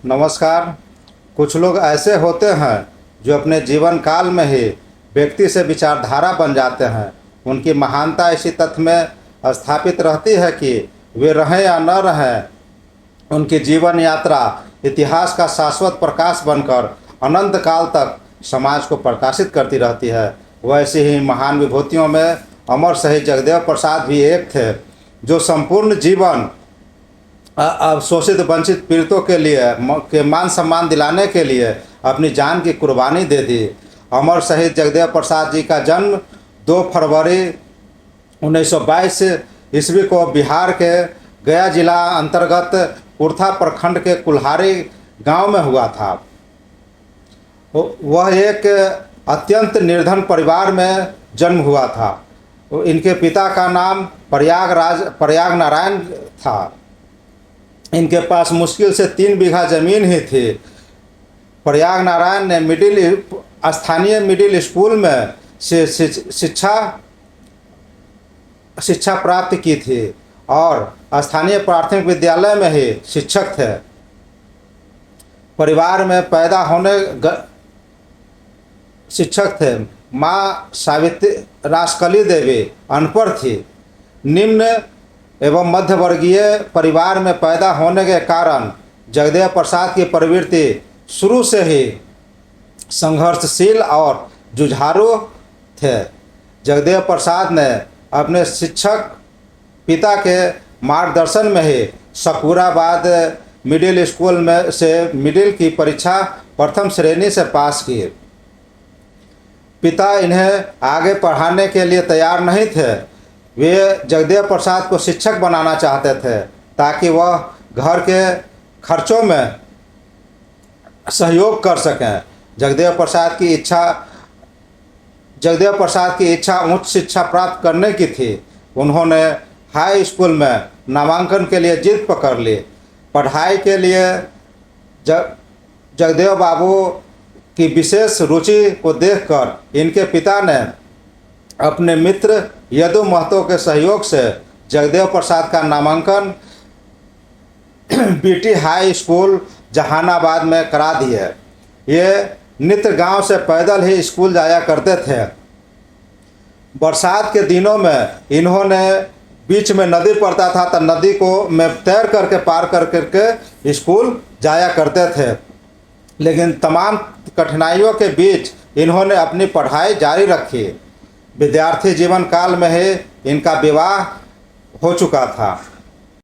नमस्कार। कुछ लोग ऐसे होते हैं जो अपने जीवन काल में ही व्यक्ति से विचारधारा बन जाते हैं। उनकी महानता इसी तथ्य में स्थापित रहती है कि वे रहें या न रहें, उनकी जीवन यात्रा इतिहास का शाश्वत प्रकाश बनकर अनंत काल तक समाज को प्रकाशित करती रहती है। वैसे ही महान विभूतियों में अमर शहीद जगदेव प्रसाद भी एक थे, जो संपूर्ण जीवन अवशोषित वंचित पीड़ितों के लिए के मान सम्मान दिलाने के लिए अपनी जान की कुर्बानी दे दी। अमर शहीद जगदेव प्रसाद जी का जन्म 2 फरवरी 1922 ईस्वी को बिहार के गया जिला अंतर्गत कुर्था प्रखंड के कुल्हारी गांव में हुआ था। वह एक अत्यंत निर्धन परिवार में जन्म हुआ था। इनके पिता का नाम प्रयाग नारायण था। इनके पास मुश्किल से 3 बीघा ज़मीन ही थी। प्रयाग नारायण ने स्थानीय मिडिल स्कूल में से शिक्षा प्राप्त की थी और स्थानीय प्राथमिक विद्यालय में ही शिक्षक थे। परिवार में पैदा होने शिक्षक थे। माँ सावित्री रासकली देवी अनपढ़ थी। निम्न एवं मध्यवर्गीय परिवार में पैदा होने के कारण जगदेव प्रसाद की प्रवृत्ति शुरू से ही संघर्षशील और जुझारू थे। जगदेव प्रसाद ने अपने शिक्षक पिता के मार्गदर्शन में ही शकुराबाद मिडिल स्कूल में से मिडिल की परीक्षा प्रथम श्रेणी से पास की। पिता इन्हें आगे पढ़ाने के लिए तैयार नहीं थे। वे जगदेव प्रसाद को शिक्षक बनाना चाहते थे ताकि वह घर के खर्चों में सहयोग कर सकें। जगदेव प्रसाद की इच्छा उच्च शिक्षा प्राप्त करने की थी। उन्होंने हाई स्कूल में नामांकन के लिए जिद पकड़ ली। पढ़ाई के लिए जगदेव बाबू की विशेष रुचि को देखकर इनके पिता ने अपने मित्र यदु महतो के सहयोग से जगदेव प्रसाद का नामांकन बीटी हाई स्कूल जहानाबाद में करा दिए। ये नित्य गांव से पैदल ही स्कूल जाया करते थे। बरसात के दिनों में इन्होंने बीच में नदी पड़ता था तो नदी को में तैर करके पार करके स्कूल जाया करते थे। लेकिन तमाम कठिनाइयों के बीच इन्होंने अपनी पढ़ाई जारी रखी। विद्यार्थी जीवन काल में ही इनका विवाह हो चुका था।